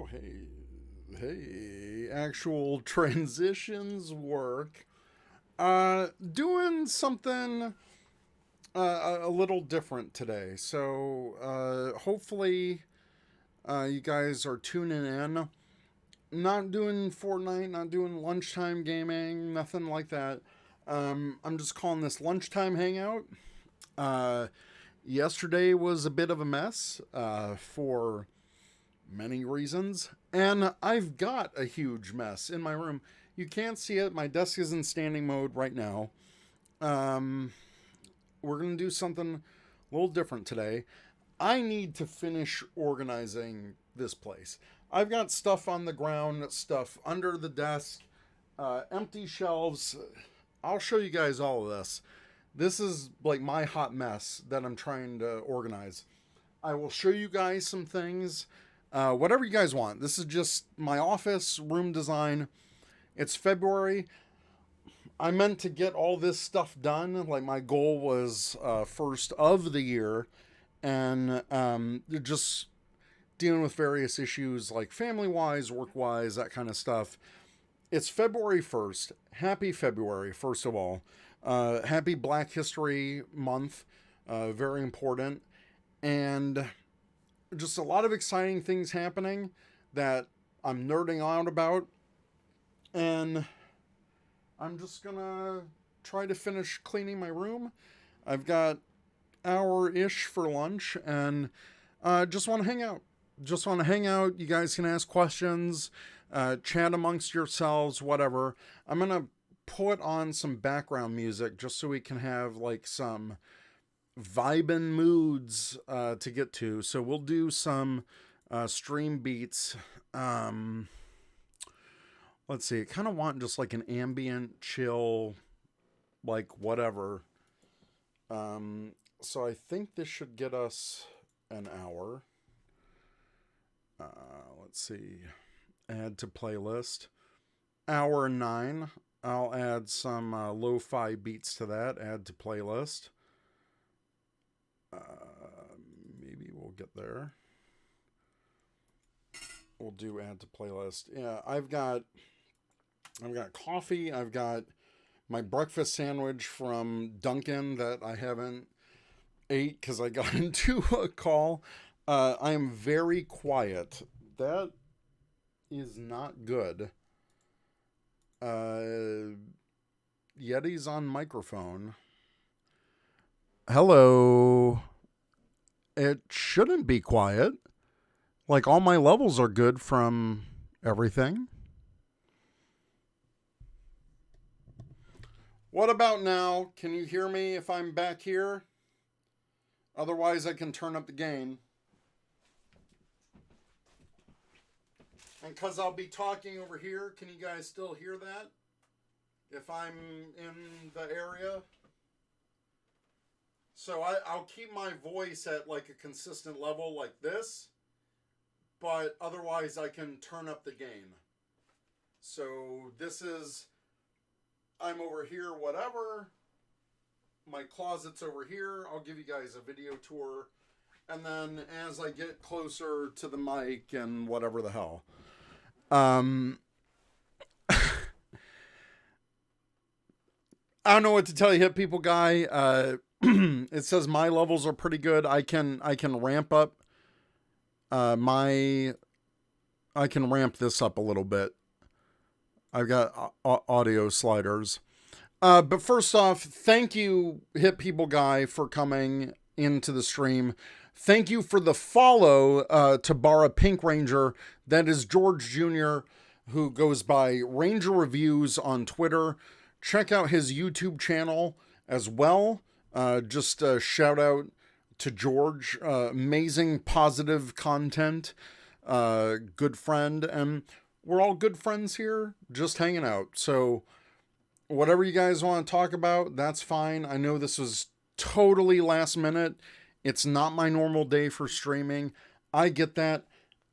Oh, hey, hey, actual transitions work. Doing something a little different today. So, hopefully, you guys are tuning in. Not doing Fortnite, not doing lunchtime gaming, nothing like that. I'm just calling this lunchtime hangout. Uh, Yesterday was a bit of a mess for many reasons, and I've got a huge mess in my room. You can't see it. My desk is in standing mode right now. Um, we're gonna do something a little different today. I need to finish organizing this place. I've got stuff on the ground, stuff under the desk, empty shelves. I'll show you guys all of this. This is like my hot mess that I'm trying to organize. I will show you guys some things, whatever you guys want. This is just my office room design. It's February. I meant to get all this stuff done. Like my goal was first of the year, and just dealing with various issues like family wise, work wise, that kind of stuff. It's February 1st. Happy February, first of all. Happy Black History Month. Very important. And just a lot of exciting things happening that I'm nerding out about. And I'm just gonna try to finish cleaning my room. I've got hour-ish for lunch, and just want to hang out. Just want to hang out. You guys can ask questions, chat amongst yourselves, whatever. I'm gonna put on some background music just so we can have like some vibin' moods to get to. So we'll do some stream beats. Let's see. I kind of want just like an ambient, chill, like whatever. So I think this should get us an hour. Let's see. Add to playlist. Hour 9. I'll add some lo-fi beats to that. Add to playlist. Maybe we'll get there. We'll do add to playlist. Yeah, I've got coffee. I've got my breakfast sandwich from Dunkin' that I haven't ate because I got into a call. I am very quiet. That is not good. Yeti's on microphone. Hello. It shouldn't be quiet. Like all my levels are good from everything. What about now? Can you hear me if I'm back here? Otherwise, I can turn up the gain. And because I'll be talking over here, can you guys still hear that? If I'm in the area? So I'll keep my voice at like a consistent level like this. But otherwise, I can turn up the gain. So this is... I'm over here, whatever. My closet's over here. I'll give you guys a video tour. And then as I get closer to the mic and whatever the hell. I don't know what to tell you, hip people guy. It says my levels are pretty good. I can ramp up I can ramp this up a little bit. I've got audio sliders. But first off, thank you, hip people guy, for coming into the stream. Thank you for the follow to Barra Pink Ranger. That is George Jr., who goes by Ranger Reviews on Twitter. Check out his YouTube channel as well. Just a shout out to George. Amazing, positive content. Good friend. And we're all good friends here, just hanging out. So whatever you guys want to talk about, that's fine. I know this was totally last minute. It's not my normal day for streaming. I get that.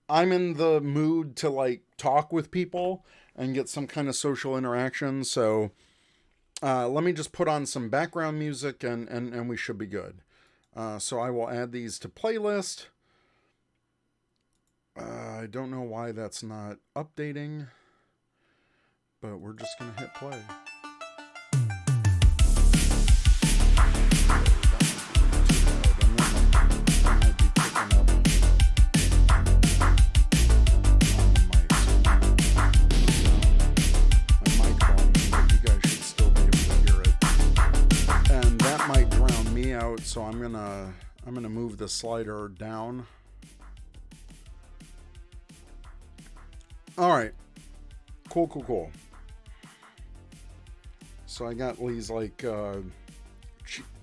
I'm in the mood to like talk with people and get some kind of social interaction. So let me just put on some background music and we should be good. So I will add these to playlist. I don't know why that's not updating, but we're just going to hit play. So I'm gonna move the slider down. All right, cool. So I got these like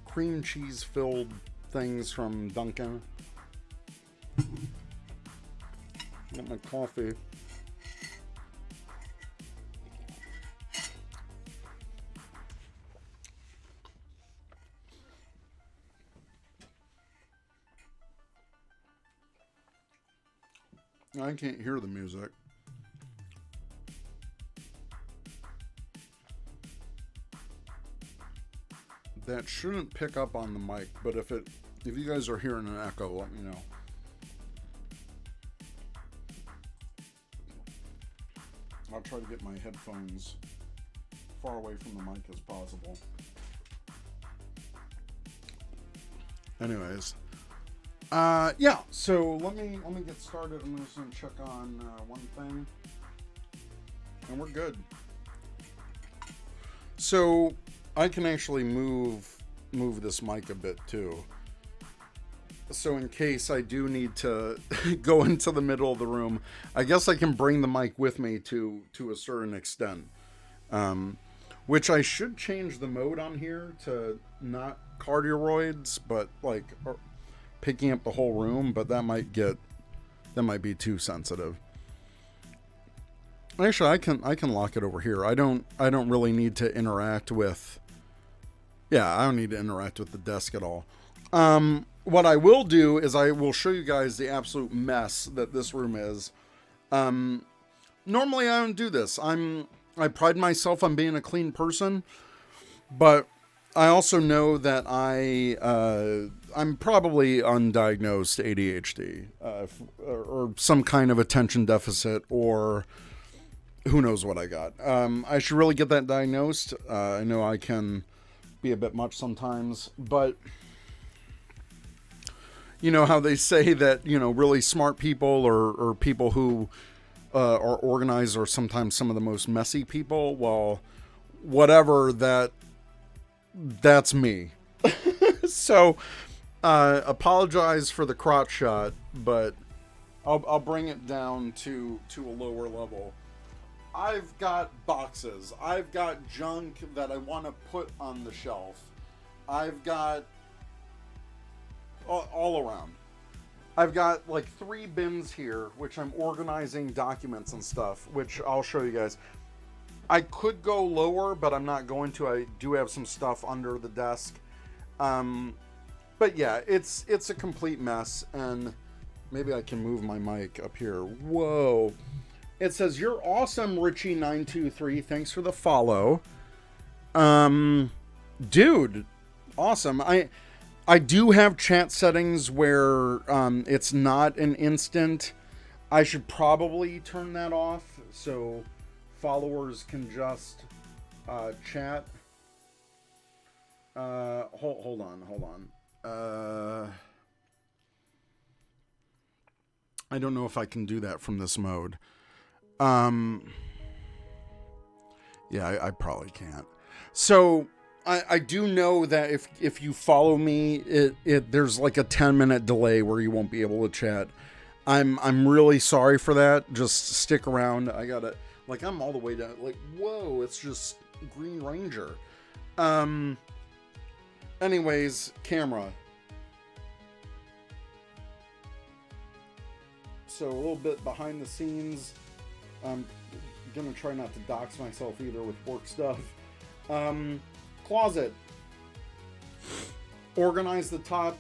cream cheese filled things from Dunkin'. Got my coffee. I can't hear the music. That shouldn't pick up on the mic, but if you guys are hearing an echo, let me know. I'll try to get my headphones far away from the mic as possible. Anyways. Yeah, so let me get started. I'm just gonna check on one thing, and we're good. So I can actually move this mic a bit too. So in case I do need to go into the middle of the room, I guess I can bring the mic with me to a certain extent. Which I should change the mode on here to not cardioids, but like picking up the whole room, but that might be too sensitive. Actually, I can lock it over here. I don't really need to interact with. Yeah, I don't need to interact with the desk at all. What I will do is I will show you guys the absolute mess that this room is. Normally I don't do this. I pride myself on being a clean person, but I also know that I'm probably undiagnosed ADHD, or some kind of attention deficit, or who knows what I got. I should really get that diagnosed. I know I can be a bit much sometimes, but you know how they say that, really smart people or people who are organized are sometimes some of the most messy people. Well, whatever, that's me. So apologize for the crotch shot, but I'll bring it down to a lower level. I've got boxes. I've got junk that I want to put on the shelf. I've got all around. I've got like 3 bins here, which I'm organizing documents and stuff, which I'll show you guys. I could go lower, but I'm not going to. I do have some stuff under the desk. But yeah, it's a complete mess, and maybe I can move my mic up here. Whoa. It says, "You're awesome, Richie923. Thanks for the follow." Dude, awesome. I do have chat settings where it's not an instant. I should probably turn that off so followers can just chat. Hold on. I don't know if I can do that from this mode. Yeah, I probably can't. So I do know that if you follow me, there's like a 10-minute delay where you won't be able to chat. I'm really sorry for that. Just stick around. I gotta, like, I'm all the way down. Like, whoa, it's just Green Ranger. Anyways, camera. So a little bit behind the scenes. I'm gonna try not to dox myself either with work stuff. Closet. Organize the top,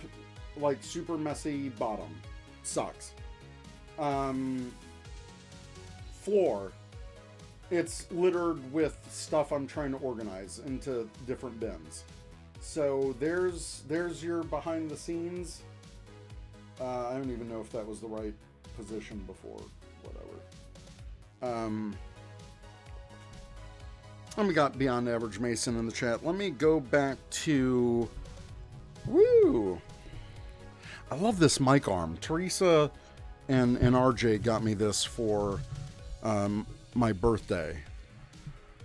like super messy bottom. Sucks. Floor. It's littered with stuff I'm trying to organize into different bins. So there's your behind the scenes. I don't even know if that was the right position before, whatever. And we got Beyond Average Mason in the chat. Let me go back to... Woo! I love this mic arm. Teresa and RJ got me this for my birthday.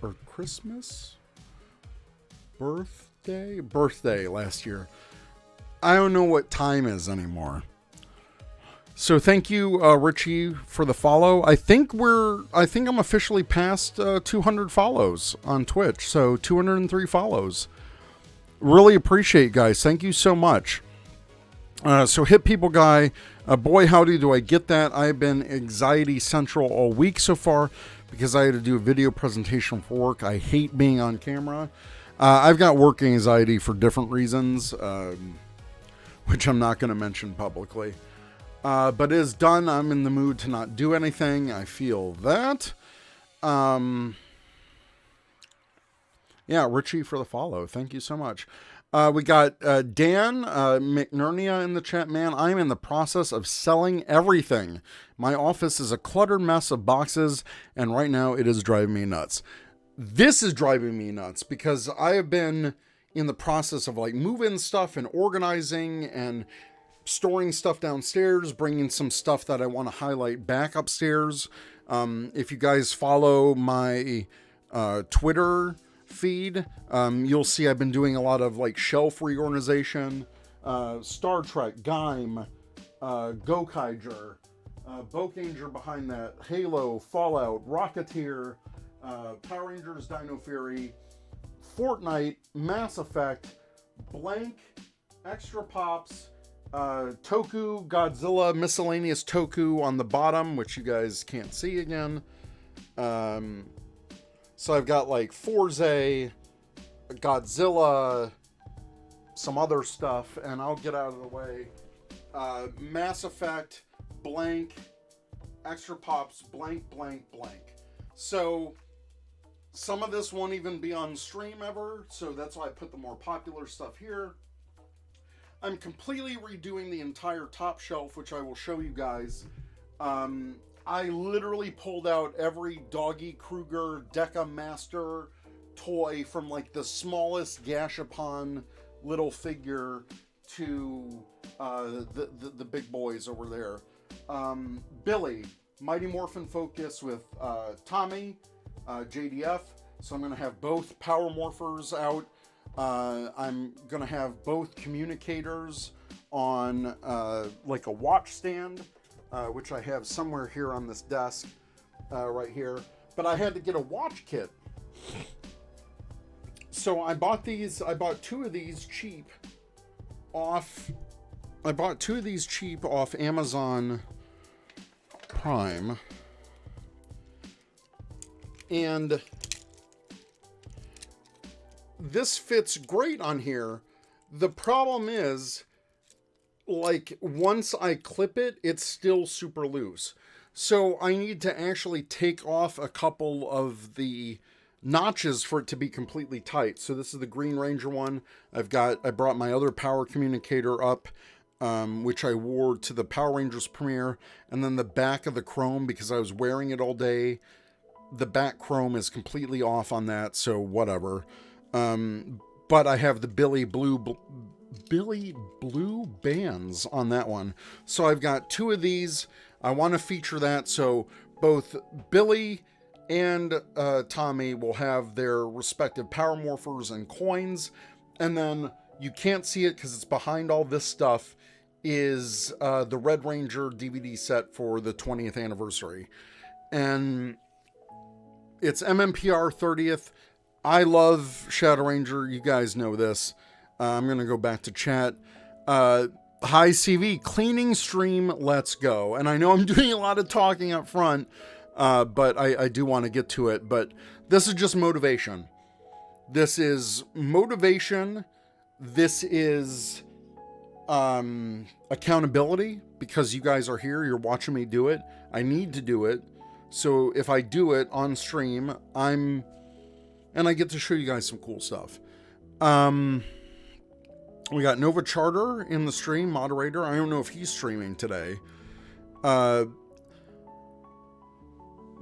Or Christmas? Birthday last year. I don't know what time is anymore. So thank you, Richie, for the follow. I think I'm officially past 200 follows on Twitch. So 203 follows. Really appreciate it, guys. Thank you so much. So Hit People Guy, boy howdy do I get that. I've been anxiety central all week so far because I had to do a video presentation for work. I hate being on camera. I've got work anxiety for different reasons, which I'm not going to mention publicly. But it is done. I'm in the mood to not do anything. I feel that. Yeah, Richie for the follow. Thank you so much. We got Dan McNernia in the chat. Man, I'm in the process of selling everything. My office is a cluttered mess of boxes, and right now it is driving me nuts. This is driving me nuts because I have been in the process of like moving stuff and organizing and storing stuff downstairs, bringing some stuff that I want to highlight back upstairs. If you guys follow my Twitter feed, you'll see I've been doing a lot of like shelf reorganization, Star Trek, Gaim, Gokaiger, Bokanger behind that, Halo, Fallout, Rocketeer, Power Rangers, Dino Fury, Fortnite, Mass Effect, Blank, Extra Pops, Toku, Godzilla, miscellaneous Toku on the bottom, which you guys can't see again. So I've got like Forza, Godzilla, some other stuff, and I'll get out of the way. Mass Effect, Blank, Extra Pops, Blank, Blank, Blank. So some of this won't even be on stream ever, so that's why I put the more popular stuff here. I'm completely redoing the entire top shelf, which I will show you guys. I literally pulled out every Doggy Kruger Deca Master toy from like the smallest Gashapon little figure to the big boys over there. Billy, Mighty Morphin Focus with Tommy, JDF. So I'm going to have both Power Morphers out. I'm going to have both communicators on like a watch stand, which I have somewhere here on this desk right here. But I had to get a watch kit. So I bought two of these cheap off Amazon Prime. And this fits great on here. The problem is, like, once I clip it, it's still super loose. So I need to actually take off a couple of the notches for it to be completely tight. So this is the Green Ranger one. I brought my other power communicator up, which I wore to the Power Rangers premiere. And then the back of the chrome, because I was wearing it all day, the back chrome is completely off on that, so whatever. But I have the Billy Blue bands on that one. So I've got two of these. I want to feature that, so both Billy and Tommy will have their respective Power Morphers and coins. And then you can't see it because it's behind all this stuff, is the Red Ranger DVD set for the 20th anniversary. And it's MMPR 30th. I love Shadow Ranger. You guys know this. I'm going to go back to chat. Hi, CV. Cleaning stream. Let's go. And I know I'm doing a lot of talking up front, but I do want to get to it. But this is just motivation. This is motivation. This is accountability, because you guys are here. You're watching me do it. I need to do it. So if I do it on stream, and I get to show you guys some cool stuff. We got Nova Charter in the stream, moderator. I don't know if he's streaming today.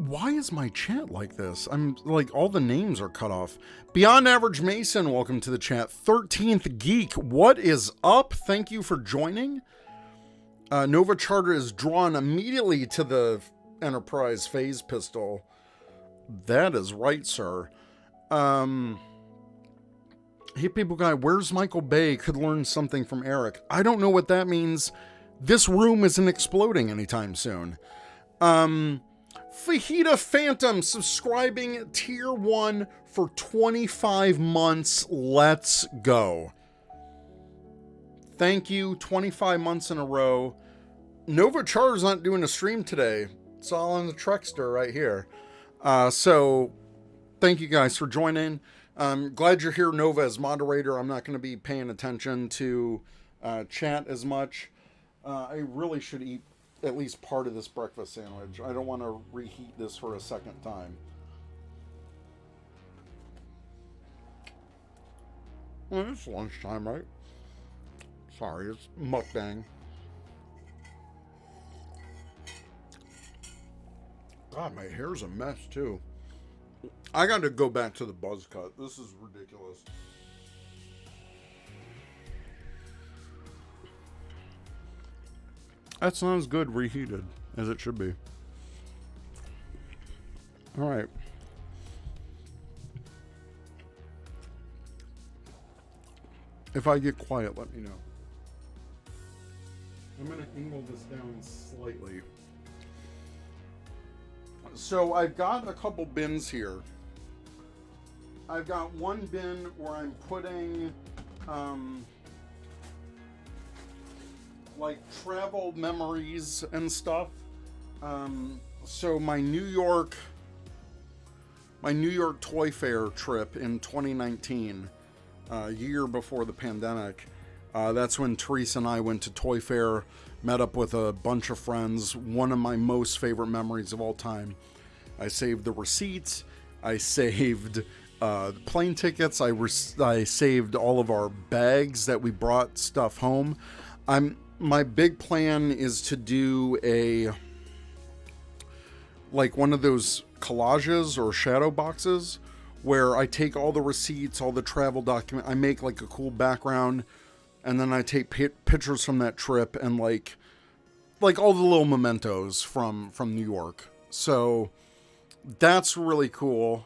Why is my chat like this? I'm like, all the names are cut off. Beyond Average Mason, welcome to the chat. 13th Geek, what is up? Thank you for joining. Nova Charter is drawn immediately to the Enterprise phase pistol. That is right, sir. Hey, people guy, where's Michael Bay? Could learn something from Eric. I don't know what that means. This room isn't exploding anytime soon. Fajita Phantom subscribing at tier 1 for 25 months. Let's go. Thank you. 25 months in a row. Nova Charter's not doing a stream today. It's all on the Trekster right here. So thank you guys for joining. Glad you're here, Nova, as moderator. I'm not going to be paying attention to chat as much. I really should eat at least part of this breakfast sandwich. I don't want to reheat this for a second time. Well, it's lunchtime, right? Sorry, it's mukbang. God, my hair's a mess, too. I got to go back to the buzz cut. This is ridiculous. That's not as good reheated as it should be. All right. If I get quiet, let me know. I'm going to angle this down slightly. So I've got a couple bins here. I've got one bin where I'm putting like travel memories and stuff. So my New York Toy Fair trip in 2019, a year before the pandemic, that's when Teresa and I went to Toy Fair, met up with a bunch of friends. One of my most favorite memories of all time. I saved the receipts. I saved plane tickets. I saved all of our bags that we brought stuff home. My big plan is to do one of those collages or shadow boxes where I take all the receipts, all the travel document, I make like a cool background, and then I take pictures from that trip and like all the little mementos from New York. So that's really cool.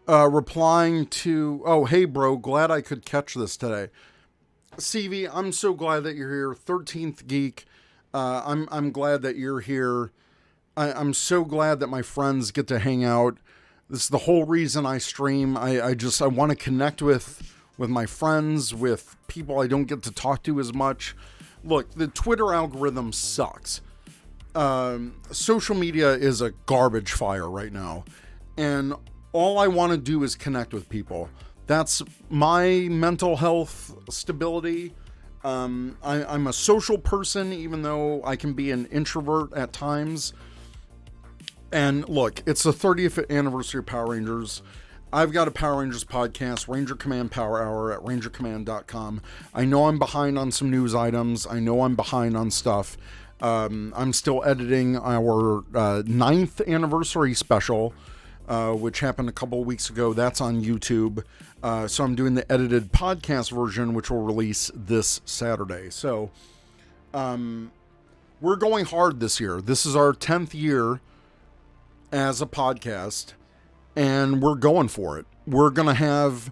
Replying to, oh, hey bro, glad I could catch this today. CV, I'm so glad that you're here. 13th Geek. I'm glad that you're here. I'm so glad that my friends get to hang out. This is the whole reason I stream. I want to connect with my friends, with people I don't get to talk to as much. Look, the Twitter algorithm sucks. Social media is a garbage fire right now. And all I want to do is connect with people. That's my mental health stability. I'm a social person, even though I can be an introvert at times. And look, it's the 30th anniversary of Power Rangers. I've got a Power Rangers podcast, Ranger Command Power Hour at rangercommand.com. I know I'm behind on some news items. I know I'm behind on stuff. I'm still editing our 9th anniversary special, which happened a couple of weeks ago. That's on YouTube. So I'm doing the edited podcast version, which will release this Saturday. So we're going hard this year. This is our 10th year as a podcast, and we're going for it. We're going to have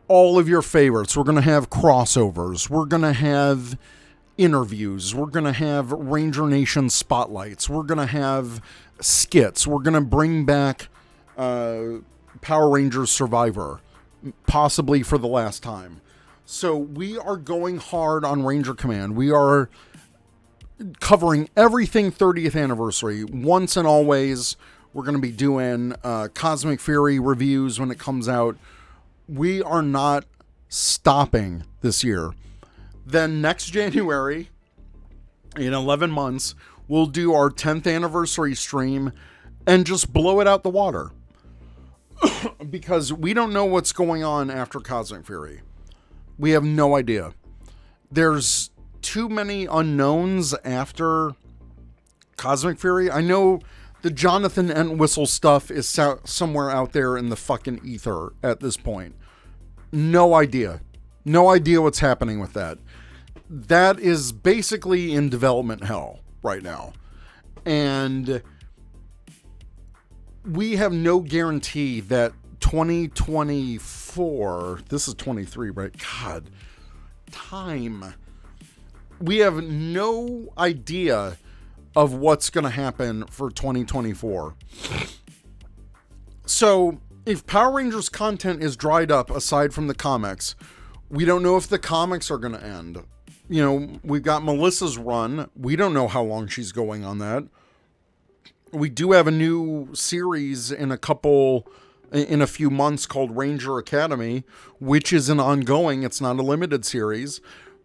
all of your favorites. We're going to have crossovers. We're going to have interviews. We're going to have Ranger Nation spotlights. We're going to have skits. We're going to bring back Power Rangers Survivor, possibly for the last time. So we are going hard on Ranger Command. We are covering everything 30th anniversary. Once and always, we're going to be doing Cosmic Fury reviews when it comes out. We are not stopping this year. Then next January, in 11 months, we'll do our 10th anniversary stream and just blow it out the water. Because we don't know what's going on after Cosmic Fury. We have no idea. There's too many unknowns after Cosmic Fury. I know the Jonathan Entwistle stuff is somewhere out there in the fucking ether at this point. No idea. No idea what's happening with that. That is basically in development hell right now. And we have no guarantee that 2024, this is 23, right? God, time. We have no idea of what's going to happen for 2024. So if Power Rangers content is dried up aside from the comics, we don't know if the comics are going to end. You know, we've got Melissa's run. We don't know how long she's going on that. We do have a new series in a few months called Ranger Academy, which is an ongoing. It's not a limited series.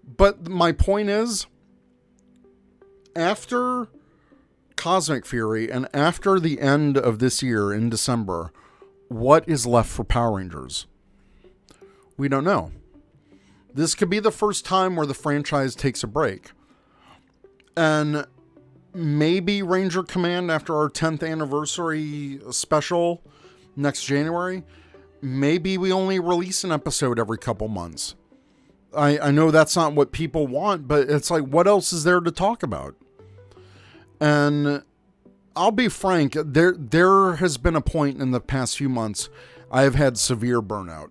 But my point is, after Cosmic Fury and after the end of this year in December, what is left for Power Rangers? We don't know. This could be the first time where the franchise takes a break. And maybe Ranger Command after our 10th anniversary special next January. Maybe we only release an episode every couple months. I know that's not what people want, but it's like, what else is there to talk about? And I'll be frank, there has been a point in the past few months I have had severe burnout.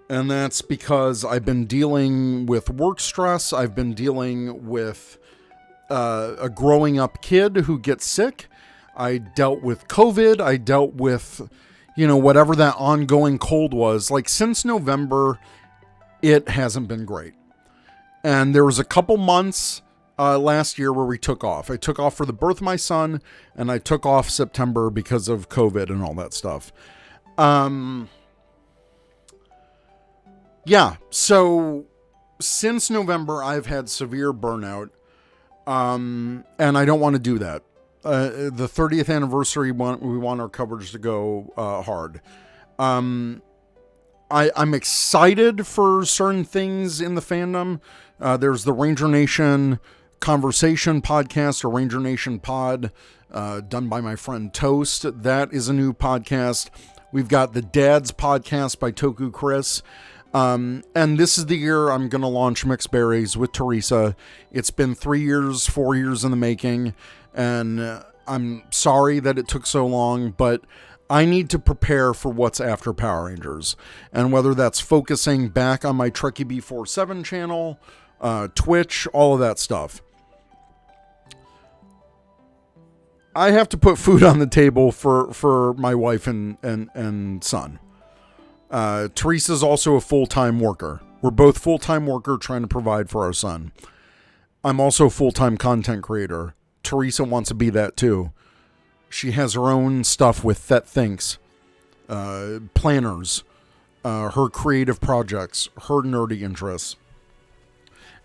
And that's because I've been dealing with work stress. I've been dealing with a growing up kid who gets sick. I dealt with COVID. I dealt with, whatever that ongoing cold was. Like since November, it hasn't been great. And there was a couple months last year where we took off. I took off for the birth of my son, and I took off September because of COVID and all that stuff. Yeah, so since November, I've had severe burnout, and I don't want to do that. The 30th anniversary, we want our coverage to go hard. I'm excited for certain things in the fandom. There's the Ranger Nation Conversation podcast, or Ranger Nation Pod, done by my friend Toast. That is a new podcast. We've got the Dad's podcast by Toku Chris. And this is the year I'm going to launch Mixed Berries with Teresa. It's been 4 years in the making, and I'm sorry that it took so long, but I need to prepare for what's after Power Rangers. And whether that's focusing back on my Trekkieb47 channel, Twitch, all of that stuff. I have to put food on the table for my wife and son. Teresa's also a full-time worker. We're both full-time worker trying to provide for our son. I'm also a full-time content creator. Teresa wants to be that too. She has her own stuff with That Thinks, planners, her creative projects, her nerdy interests.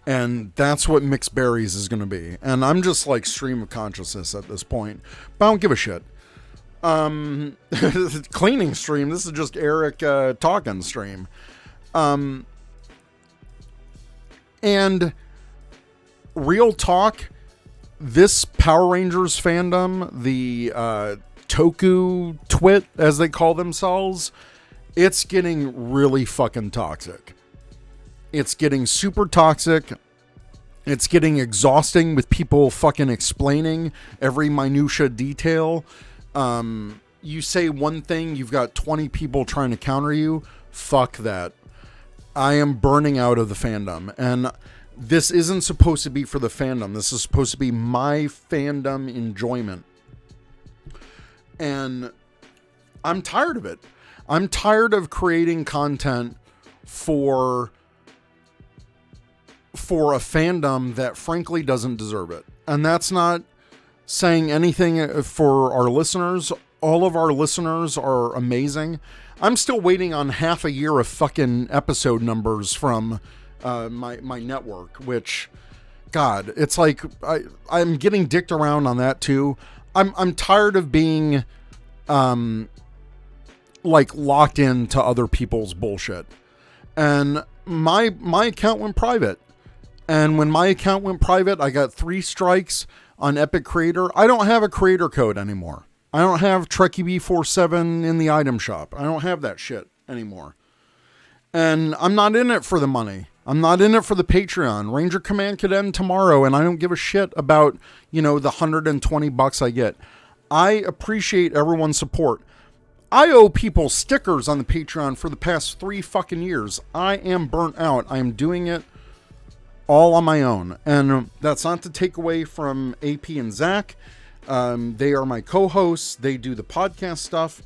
And that's what Mixed Berries is going to be. And I'm just like stream of consciousness at this point. But I don't give a shit. Cleaning stream. This is just Eric talking stream. And real talk, this Power Rangers fandom, the Toku Twit, as they call themselves, it's getting really fucking toxic. It's getting super toxic. It's getting exhausting with people fucking explaining every minutia detail. You say one thing, you've got 20 people trying to counter you. Fuck that. I am burning out of the fandom. And this isn't supposed to be for the fandom. This is supposed to be my fandom enjoyment. And I'm tired of it. I'm tired of creating content for a fandom that frankly doesn't deserve it. And that's not saying anything for our listeners. All of our listeners are amazing. I'm still waiting on half a year of fucking episode numbers from my network, which, God, it's like I'm getting dicked around on that too. I'm tired of being like locked into other people's bullshit. And my account went private. And when my account went private, I got 3 strikes. on Epic Creator. I don't have a creator code anymore. I don't have Trekkieb47 in the item shop. I don't have that shit anymore. And I'm not in it for the money. I'm not in it for the Patreon. Ranger Command could end tomorrow, and I don't give a shit about, the $120 I get. I appreciate everyone's support. I owe people stickers on the Patreon for the past 3 fucking years. I am burnt out. I am doing it all on my own. And that's not to take away from AP and Zach. They are my co-hosts. They do the podcast stuff.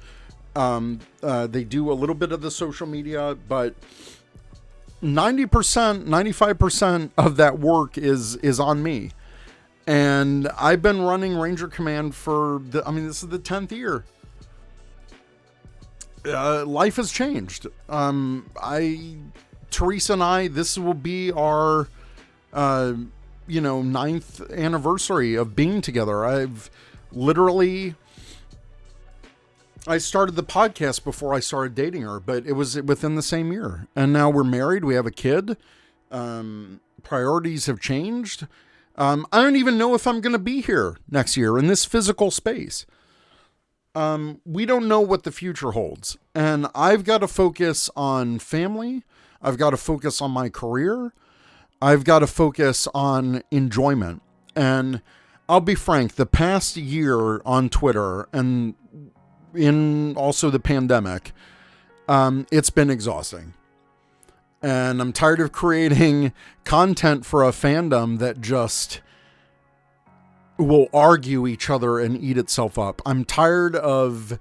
They do a little bit of the social media, but 90%, 95% of that work is on me. And I've been running Ranger Command for this is the 10th year. Life has changed. Teresa and I, this will be our, 9th anniversary of being together. I started the podcast before I started dating her, but it was within the same year. And now we're married. We have a kid. Priorities have changed. I don't even know if I'm going to be here next year in this physical space. We don't know what the future holds. And I've got to focus on family. I've got to focus on my career. I've got to focus on enjoyment. And I'll be frank, the past year on Twitter and in also the pandemic, it's been exhausting. And I'm tired of creating content for a fandom that just will argue each other and eat itself up. I'm tired of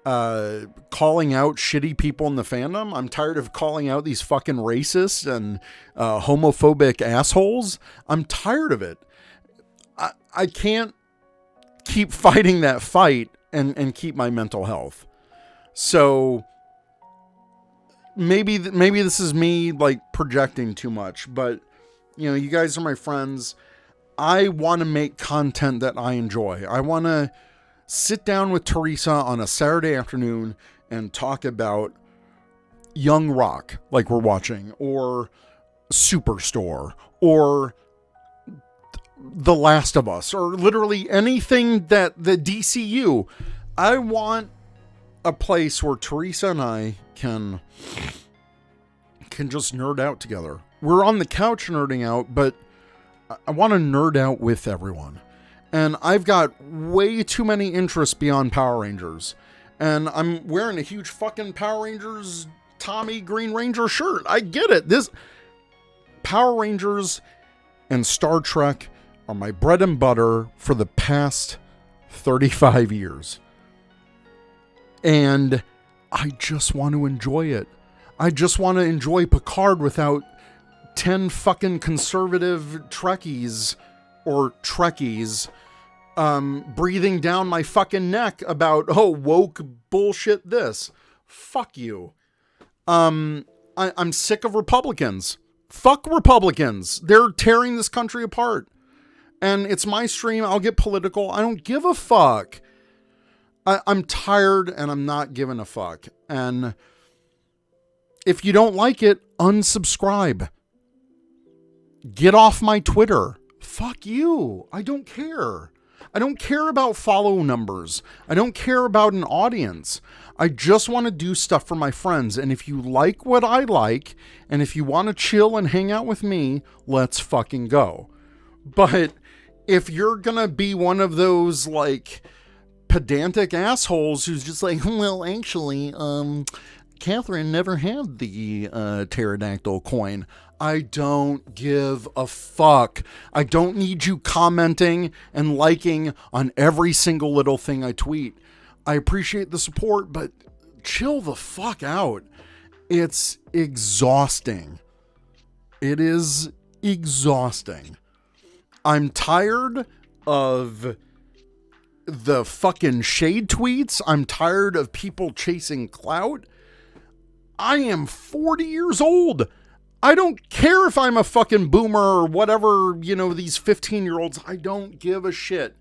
calling out shitty people in the fandom. I'm tired of calling out these fucking racists and homophobic assholes. I'm tired of it. I can't keep fighting that fight and keep my mental health. So maybe this is me like projecting too much, but you guys are my friends. I want to make content that I enjoy. I want to sit down with Teresa on a Saturday afternoon and talk about Young Rock like we're watching, or Superstore, or The Last of Us, or literally anything that the DCU. I want a place where Teresa and I can just nerd out together. We're on the couch nerding out, but I want to nerd out with everyone. And I've got way too many interests beyond Power Rangers. And I'm wearing a huge fucking Power Rangers Tommy Green Ranger shirt. I get it. This Power Rangers and Star Trek are my bread and butter for the past 35 years. And I just want to enjoy it. I just want to enjoy Picard without 10 fucking conservative Trekkies or Trekkies breathing down my fucking neck about, woke bullshit this. Fuck you. I'm sick of Republicans. Fuck Republicans. They're tearing this country apart. And it's my stream. I'll get political. I don't give a fuck. I'm tired and I'm not giving a fuck. And if you don't like it, unsubscribe. Get off my Twitter. Fuck you. I don't care. I don't care about follow numbers. I don't care about an audience. I just want to do stuff for my friends. And if you like what I like, and if you want to chill and hang out with me, let's fucking go. But if you're going to be one of those like pedantic assholes who's just like, well, actually, Catherine never had the pterodactyl coin. I don't give a fuck. I don't need you commenting and liking on every single little thing I tweet. I appreciate the support, but chill the fuck out. It's exhausting. It is exhausting. I'm tired of the fucking shade tweets. I'm tired of people chasing clout. I am 40 years old. I don't care if I'm a fucking boomer or whatever, these 15-year-olds. I don't give a shit.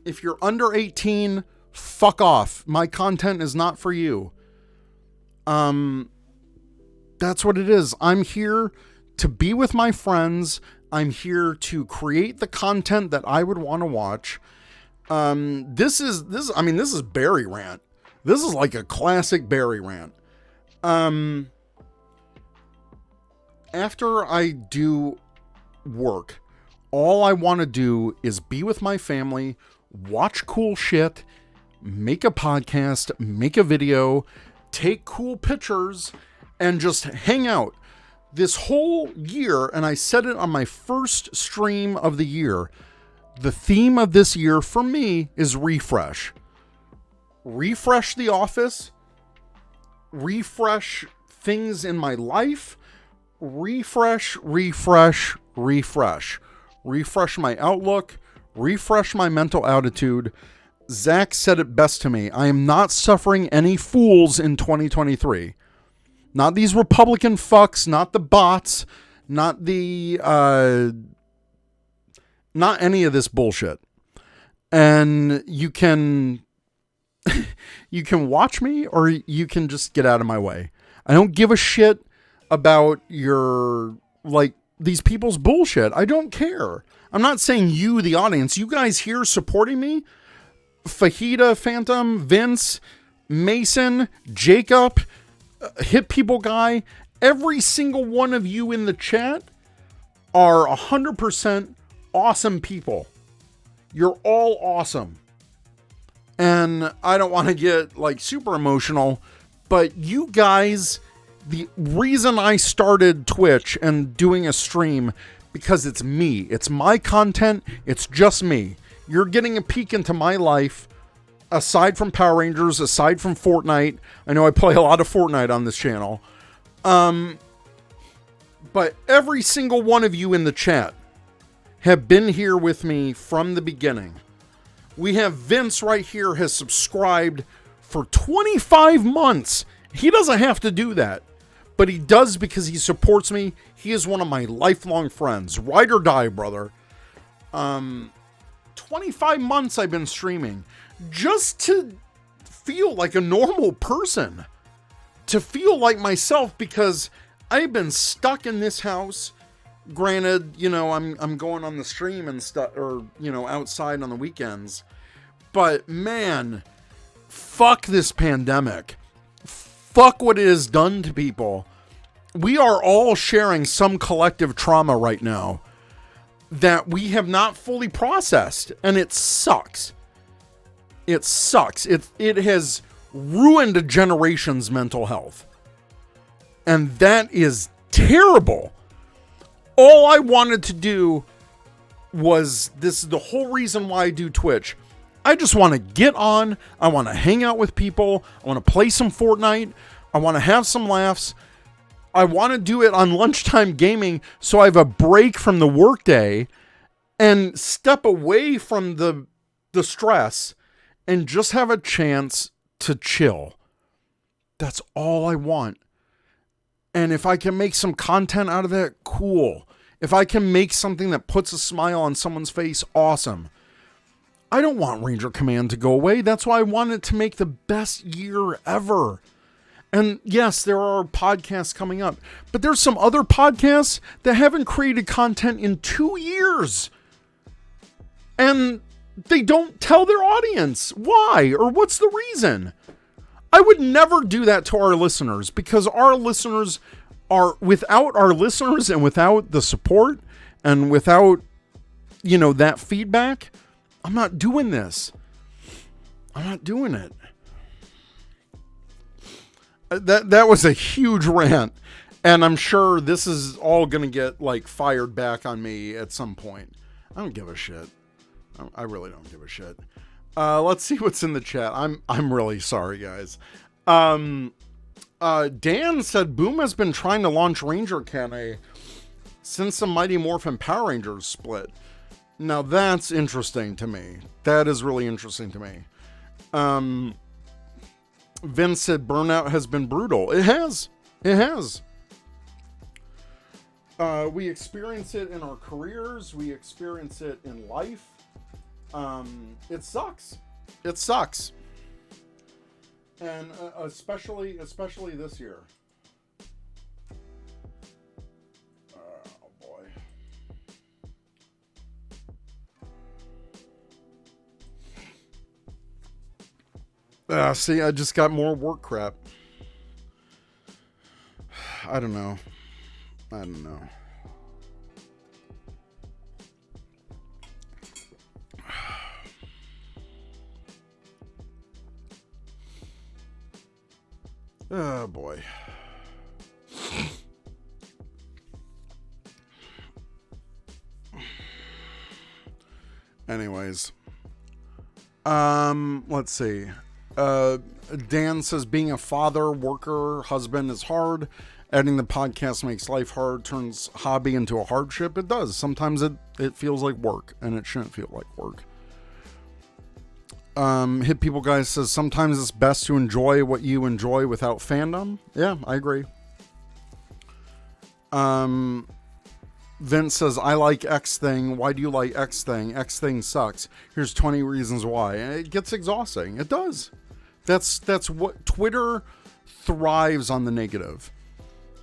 If you're under 18, fuck off. My content is not for you. That's what it is. I'm here to be with my friends. I'm here to create the content that I would want to watch. This is Barry rant. This is like a classic Barry rant. After I do work, all I want to do is be with my family, watch cool shit, make a podcast, make a video, take cool pictures, and just hang out. This whole year, and I said it on my first stream of the year, the theme of this year for me is refresh. Refresh the office, refresh things in my life, refresh my outlook, refresh my mental attitude. Zach said it best to me. I am not suffering any fools in 2023. Not these Republican fucks, not the bots, not any of this bullshit. And you can watch me or you can just get out of my way. I don't give a shit about these people's bullshit. I don't care. I'm not saying you, the audience, you guys here supporting me, Fajita, Phantom, Vince, Mason, Jacob, Hit People Guy, every single one of you in the chat are 100% awesome people. You're all awesome. And I don't want to get super emotional, but you guys, the reason I started Twitch and doing a stream, because it's me. It's my content. It's just me. You're getting a peek into my life. Aside from Power Rangers, aside from Fortnite, I know I play a lot of Fortnite on this channel. But every single one of you in the chat have been here with me from the beginning. We have Vince right here has subscribed for 25 months. He doesn't have to do that, but he does because he supports me. He is one of my lifelong friends. Ride or die, brother. 25 months I've been streaming. Just to feel like a normal person, to feel like myself, because I've been stuck in this house. Granted, I'm going on the stream and stuff, or outside on the weekends, but man, fuck this pandemic. Fuck what it has done to people. We are all sharing some collective trauma right now that we have not fully processed, and it sucks. It sucks. It has ruined a generation's mental health. And that is terrible. All I wanted to do was, this is the whole reason why I do Twitch. I just want to get on. I want to hang out with people. I want to play some Fortnite. I want to have some laughs. I want to do it on Lunchtime Gaming so I have a break from the workday and step away from the stress and just have a chance to chill. That's all I want. And if I can make some content out of it, cool. If I can make something that puts a smile on someone's face, awesome. I don't want Ranger Command to go away. That's why I wanted to make the best year ever. And yes, there are podcasts coming up, but there's some other podcasts that haven't created content in 2 years. And they don't tell their audience why or what's the reason. I would never do that to our listeners, because our listeners are, without our listeners and without the support and without, that feedback, I'm not doing this. I'm not doing it. That was a huge rant, and I'm sure this is all going to get fired back on me at some point. I don't give a shit. I really don't give a shit. Let's see what's in the chat. I'm really sorry, guys. Dan said Boom has been trying to launch Ranger Can since the Mighty Morphin Power Rangers split. Now that's interesting to me. That is really interesting to me. Vince said burnout has been brutal. It has. It has. We experience it in our careers. We experience it in life. It sucks. It sucks. And especially this year. Oh boy. See, I just got more work crap. I don't know. Oh, boy. Anyways. Let's see. Dan says being a father, worker, husband is hard. Adding the podcast makes life hard, turns hobby into a hardship. It does. Sometimes it feels like work, and it shouldn't feel like work. Hit People Guy says sometimes it's best to enjoy what you enjoy without fandom. Yeah, I agree. Vince says, I like X thing. Why do you like X thing? X thing sucks. Here's 20 reasons why. And it gets exhausting. It does. That's what Twitter thrives on, the negative.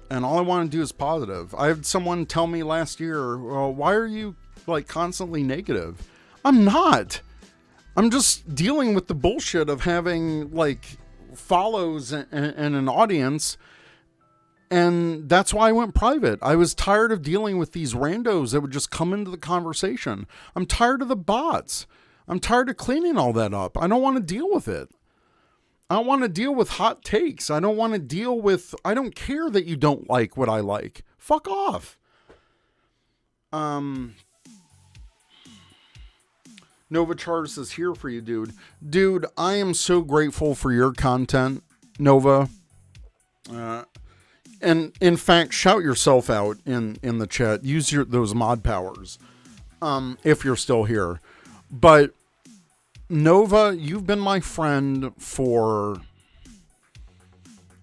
And all I want to do is positive. I had someone tell me last year, well, why are you like constantly negative? I'm not. I'm just dealing with the bullshit of having like follows and an audience. And that's why I went private. I was tired of dealing with these randos that would just come into the conversation. I'm tired of the bots. I'm tired of cleaning all that up. I don't want to deal with it. I don't want to deal with hot takes. I don't want to deal with... I don't care that you don't like what I like. Fuck off. Nova Charters is here for you, dude. Dude, I am so grateful for your content, Nova. And in fact, shout yourself out in the chat. Use those mod powers if you're still here. But Nova, you've been my friend for,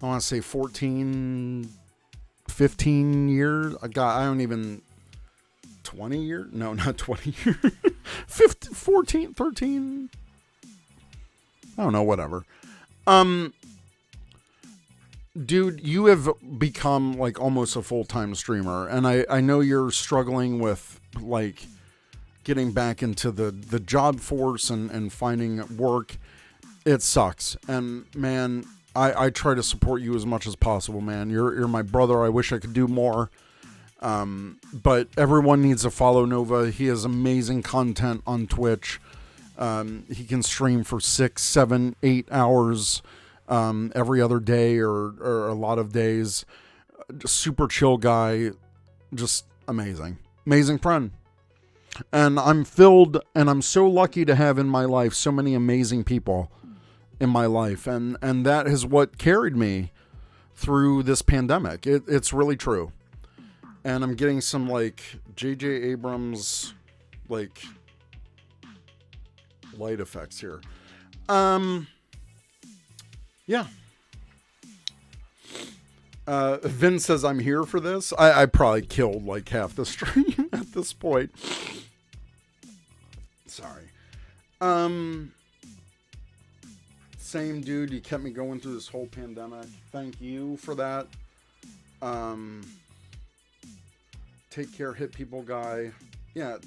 I want to say 14, 15 years. I don't even, 20 years? No, not 20 years. 15, 14, 13. I don't know, whatever. Dude, you have become like almost a full-time streamer, and I know you're struggling with like getting back into the job force and finding work. It sucks. And man, I try to support you as much as possible, man. You're my brother. I wish I could do more. But everyone needs to follow Nova. He has amazing content on Twitch. He can stream for 6, 7, 8 hours every other day or a lot of days. Just super chill guy. Just amazing. Amazing friend. And I'm filled, and I'm so lucky to have in my life so many amazing people in my life. And that is what carried me through this pandemic. It's really true. And I'm getting some like J.J. Abrams like light effects here. Yeah. Vin says I'm here for this. I probably killed like half the stream at this point. Sorry. Same dude, you kept me going through this whole pandemic. Thank you for that. Take care, Hit People Guy. Yeah,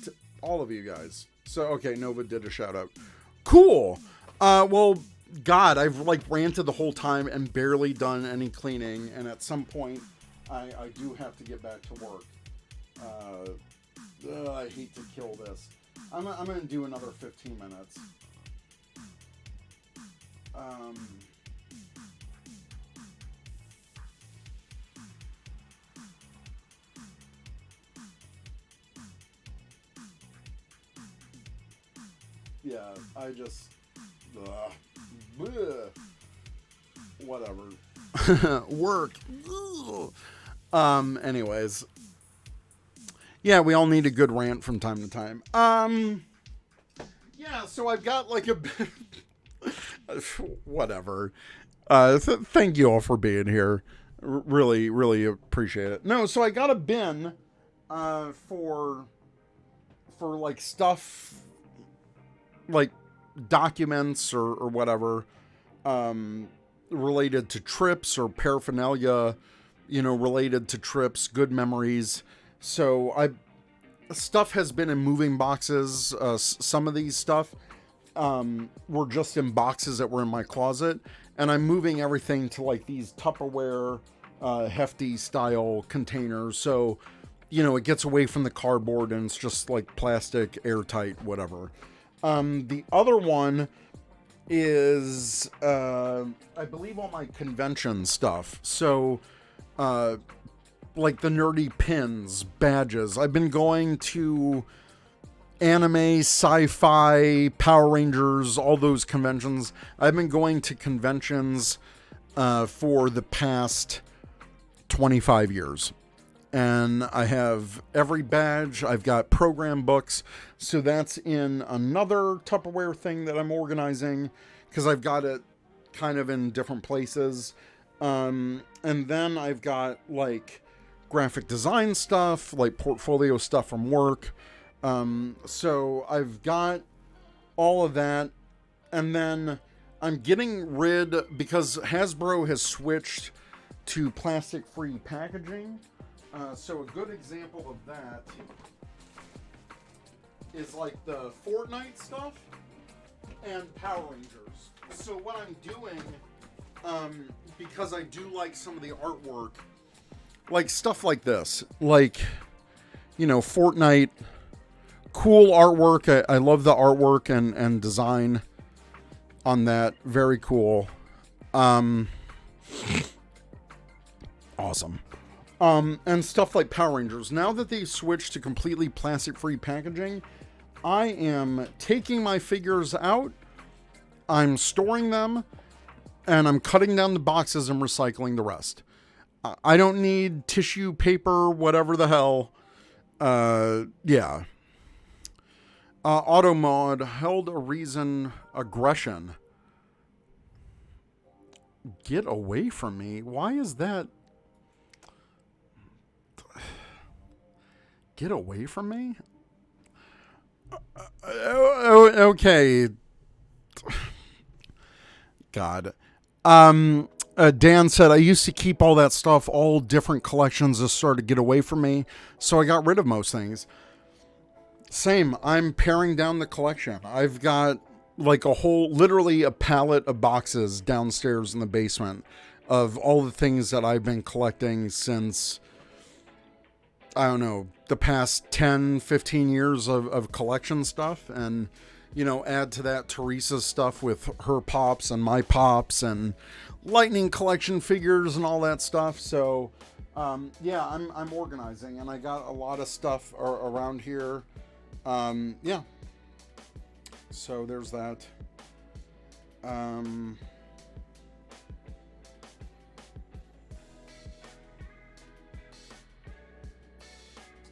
all of you guys. So, okay, Nova did a shout out. Cool. Well, God, I've like ranted the whole time and barely done any cleaning. And at some point, I do have to get back to work. I hate to kill this. I'm going to do another 15 minutes. Yeah, I just... whatever. Work. Anyways. Yeah, we all need a good rant from time to time. Yeah, so I've got like a bit... whatever. Thank you all for being here. Really, really appreciate it. No, so I got a bin for like stuff, like documents or whatever, related to trips or paraphernalia, related to trips, good memories. So stuff has been in moving boxes, some of these stuff. were just in boxes that were in my closet, and I'm moving everything to like these Tupperware hefty style containers, so it gets away from the cardboard and it's just like plastic, airtight, whatever. The other one is I believe all my convention stuff, so like the nerdy pins, badges. I've been going to anime, sci-fi, Power Rangers, all those conventions. I've been going to conventions for the past 25 years. And I have every badge. I've got program books. So that's in another Tupperware thing that I'm organizing, because I've got it kind of in different places. And then I've got like graphic design stuff, like portfolio stuff from work. So I've got all of that. And then I'm getting rid, because Hasbro has switched to plastic-free packaging. So a good example of that is like the Fortnite stuff and Power Rangers. So what I'm doing, because I do like some of the artwork, like stuff like this, like, Fortnite, cool artwork. I love the artwork and design on that. Very cool. Awesome. And stuff like Power Rangers. Now that they've switched to completely plastic-free packaging, I am taking my figures out, I'm storing them, and I'm cutting down the boxes and recycling the rest. I don't need tissue, paper, whatever the hell. Yeah. Automod held a reason aggression. Get away from me. Why is that? Get away from me? Okay. God. Dan said, I used to keep all that stuff, all different collections just started to get away from me, so I got rid of most things. Same. I'm paring down the collection. I've got like literally a pallet of boxes downstairs in the basement of all the things that I've been collecting since, I don't know, the past 10, 15 years of collection stuff. And, add to that Teresa's stuff with her pops and my pops and Lightning collection figures and all that stuff. So, yeah, I'm organizing, and I got a lot of stuff around here. Yeah. So there's that.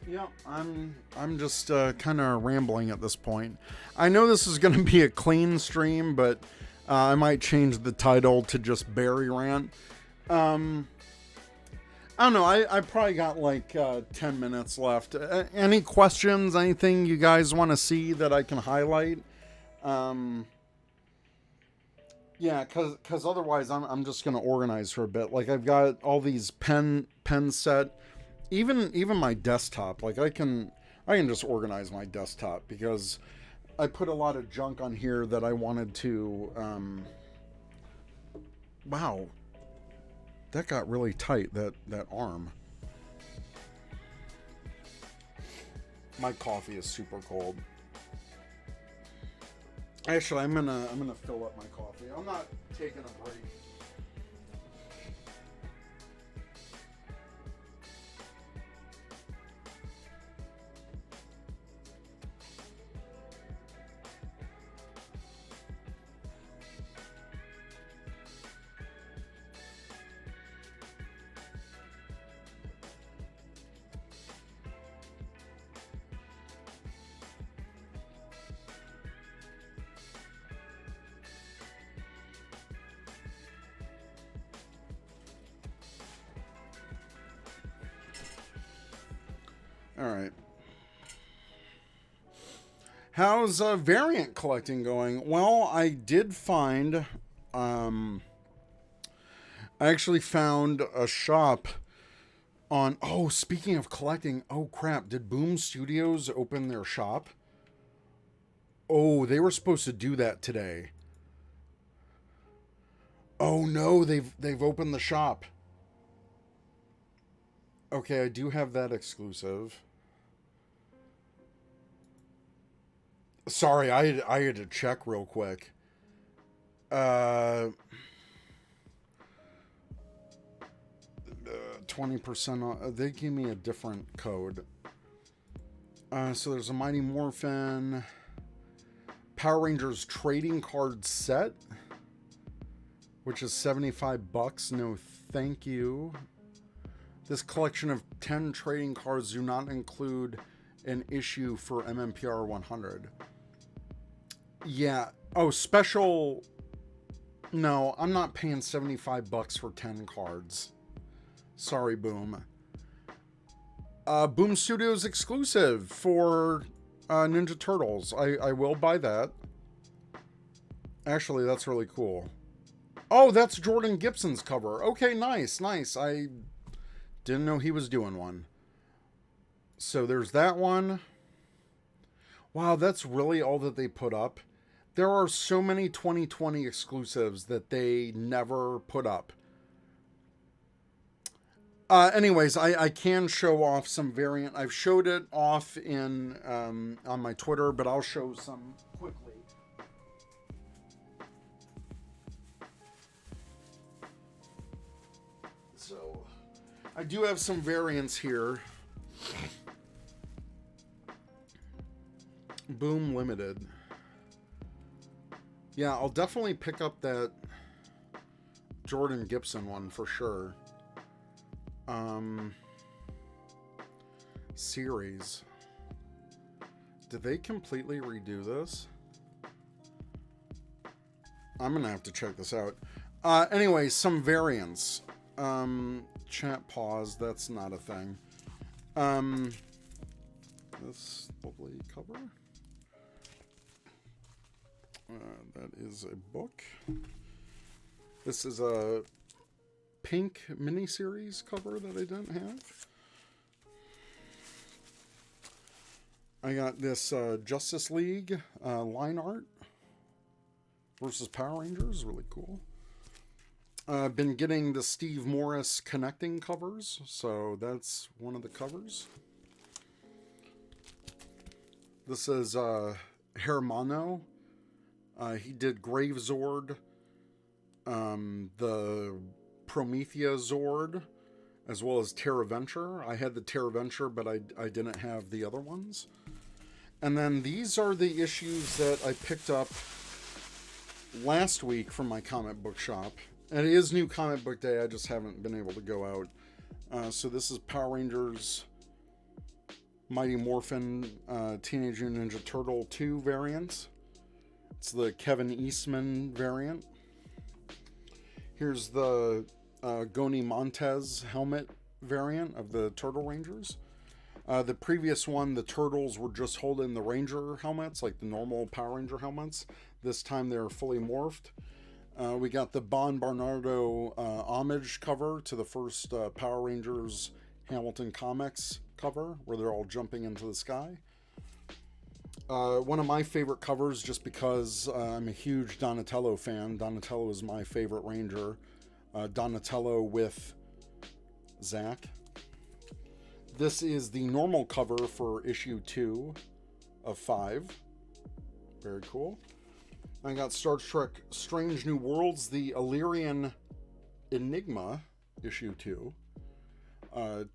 Yeah, I'm just kind of rambling at this point. I know this is going to be a clean stream, but I might change the title to just Barry Rant. I don't know. I probably got like 10 minutes left. Any questions? Anything you guys want to see that I can highlight? Yeah, because otherwise I'm just going to organize for a bit. Like I've got all these pen set. Even my desktop, like I can just organize my desktop, because I put a lot of junk on here that I wanted to, wow, that got really tight, that arm. My coffee is super cold. Actually, I'm gonna fill up my coffee. I'm not taking a break. All right. How's variant collecting going? Well, I did find, I actually found a shop on, oh, speaking of collecting, oh crap, did Boom Studios open their shop? Oh, they were supposed to do that today. Oh no, they've opened the shop. Okay, I do have that exclusive. Sorry, I had to check real quick. Uh, 20% off. They gave me a different code. So there's a Mighty Morphin Power Rangers trading card set, which is $75. No, thank you. This collection of 10 trading cards do not include an issue for MMPR 100. Yeah. Oh, special. No, I'm not paying $75 for 10 cards. Sorry, Boom. Boom Studios exclusive for Ninja Turtles. I will buy that. Actually, that's really cool. Oh, that's Jordan Gibson's cover. Okay, nice, nice. I didn't know he was doing one. So there's that one. Wow, that's really all that they put up. There are so many 2020 exclusives that they never put up. Anyways, I can show off some variant. I've showed it off in on my Twitter, but I'll show some quickly. So, I do have some variants here. Boom Limited. Yeah, I'll definitely pick up that Jordan Gibson one for sure. Series. Did they completely redo this? I'm gonna have to check this out. Anyway, some variants. Chat pause. That's not a thing. This lovely cover. That is a book. This is a pink miniseries cover that I didn't have. I got this Justice League line art versus Power Rangers. Really cool. I've been getting the Steve Morris connecting covers, so that's one of the covers. This is Hermano. He did Grave Zord, the Promethea Zord, as well as Terra Venture. I had the Terra Venture, but I didn't have the other ones. And then these are the issues that I picked up last week from my comic book shop. And it is New Comic Book Day, I just haven't been able to go out. So this is Power Rangers Mighty Morphin Teenage Mutant Ninja Turtle 2 variants. It's the Kevin Eastman variant. Here's the Goni Montez helmet variant of the Turtle Rangers. The previous one, the Turtles were just holding the Ranger helmets, like the normal Power Ranger helmets. This time they're fully morphed. We got the Bon Bernardo homage cover to the first Power Rangers Hamilton Comics cover, where they're all jumping into the sky. One of my favorite covers, just because I'm a huge Donatello fan. Donatello is my favorite Ranger. Donatello with Zach. This is the normal cover for issue 2 of 5. Very cool. I got Star Trek Strange New Worlds, the Illyrian Enigma, issue 2.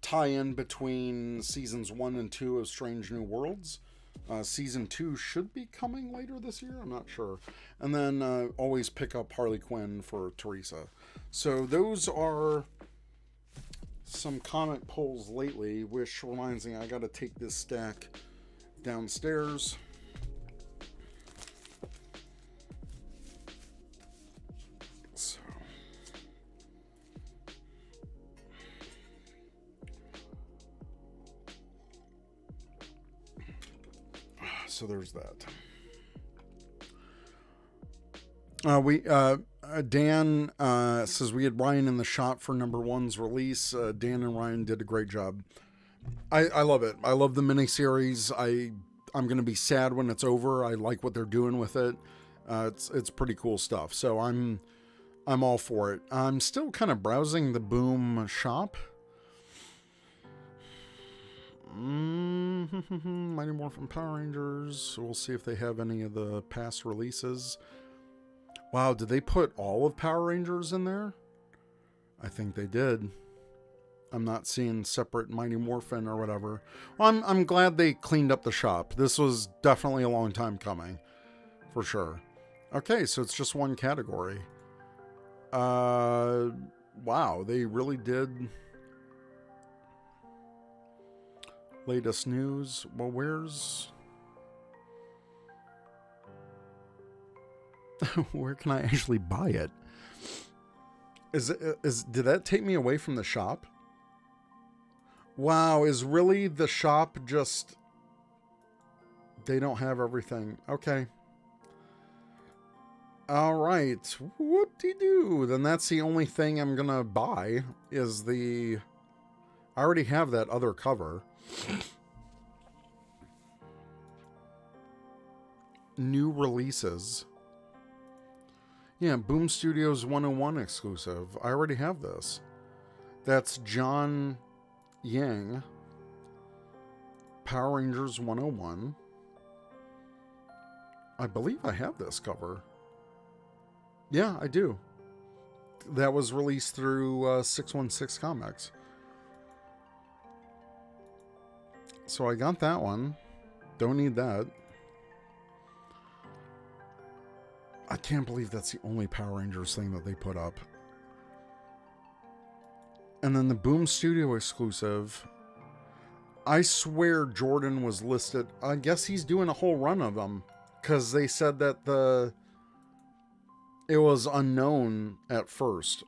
Tie-in between seasons 1 and 2 of Strange New Worlds. Season 2 should be coming later this year, I'm not sure. And then always pick up Harley Quinn for Teresa. So those are some comic pulls lately, which reminds me I gotta take this stack downstairs. So there's that. Dan says we had Ryan in the shop for number 1's release. Dan and Ryan did a great job. I love it. I love the miniseries. I'm going to be sad when it's over. I like what they're doing with it. It's pretty cool stuff. So I'm all for it. I'm still kind of browsing the Boom shop. Mighty Morphin Power Rangers. We'll see if they have any of the past releases. Wow, did they put all of Power Rangers in there? I think they did. I'm not seeing separate Mighty Morphin or whatever. Well, I'm glad they cleaned up the shop. This was definitely a long time coming, for sure. Okay, so it's just one category. Wow, they really did. Latest news. Well, where can I actually buy it? Did that take me away from the shop? Wow, is really the shop just... They don't have everything. Okay. Alright. Whoop-de-doo. Then that's the only thing I'm gonna buy is the... I already have that other cover. New releases. Yeah, Boom Studios 101 exclusive. I already have this. That's John Yang. Power Rangers 101. I believe I have this cover. Yeah, I do. That was released through 616 Comics. So I got that one. Don't need that. I can't believe that's the only Power Rangers thing that they put up. And then the Boom Studio exclusive. I swear Jordan was listed. I guess he's doing a whole run of them. Because they said that it was unknown at first.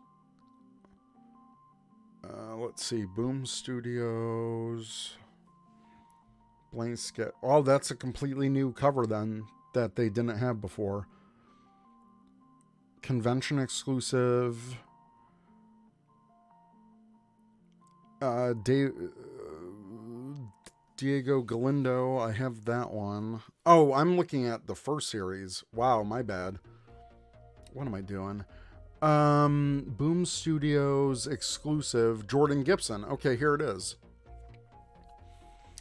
Let's see. Boom Studios. Blank sketch. Oh, that's a completely new cover then that they didn't have before. Convention exclusive. Diego Galindo. I have that one. Oh, I'm looking at the first series. Wow, my bad. What am I doing? Boom Studios exclusive. Jordan Gibson. Okay, here it is.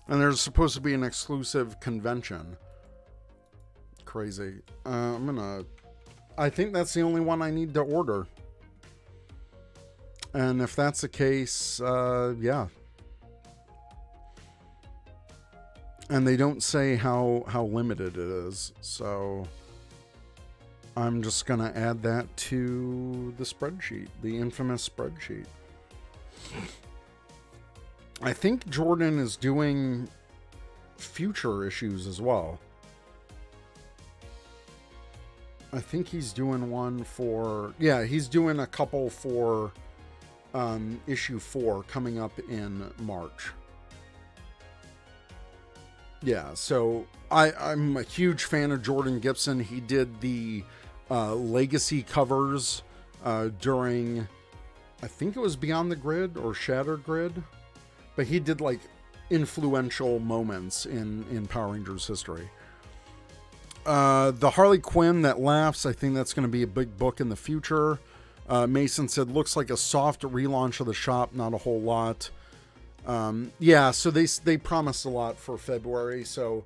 And there's supposed to be an exclusive convention. Crazy. I think that's the only one I need to order. And if that's the case, yeah. And they don't say how limited it is. So I'm just going to add that to the spreadsheet. The infamous spreadsheet. I think Jordan is doing future issues as well. I think he's doing one for... Yeah, he's doing a couple for issue 4 coming up in March. Yeah, so I'm a huge fan of Jordan Gibson. He did the Legacy covers during... I think it was Beyond the Grid or Shattered Grid. But he did like influential moments in Power Rangers history. The Harley Quinn That Laughs, I think that's going to be a big book in the future. Mason said, looks like a soft relaunch of the shop, not a whole lot. Yeah, so they promised a lot for February, so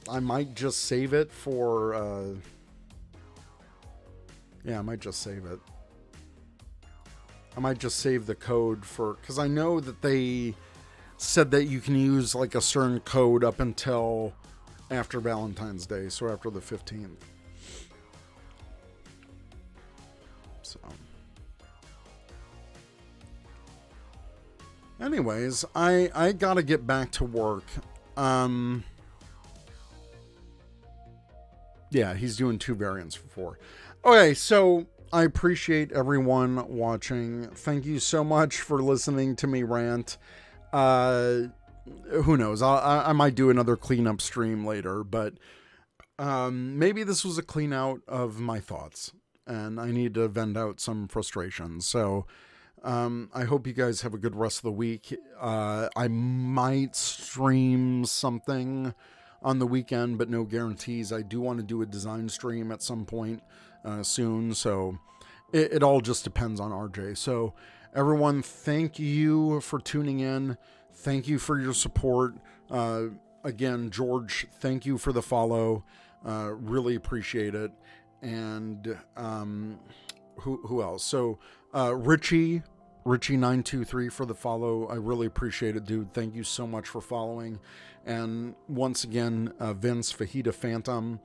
I might just save it for... yeah, I might just save it. I might just save the code for... Because I know that they said that you can use like a certain code up until after Valentine's Day, so after the 15th. So... Anyways, I gotta get back to work. Yeah, he's doing 2 variants for 4. Okay, so I appreciate everyone watching. Thank you so much for listening to me rant. Who knows? I might do another cleanup stream later, but maybe this was a clean out of my thoughts, and I need to vent out some frustration. So I hope you guys have a good rest of the week. I might stream something on the weekend, but no guarantees. I do want to do a design stream at some point soon, so it all just depends on RJ. So everyone, thank you for tuning in. Thank you for your support. Again, George, thank you for the follow. Really appreciate it. And who else? So Richie923 for the follow. I really appreciate it, dude. Thank you so much for following. And once again, Vince Fajita Phantom,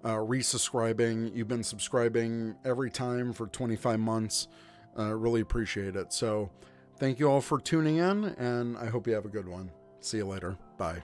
resubscribing. You've been subscribing every time for 25 months. Really appreciate it. So thank you all for tuning in, and I hope you have a good one. See you later. Bye.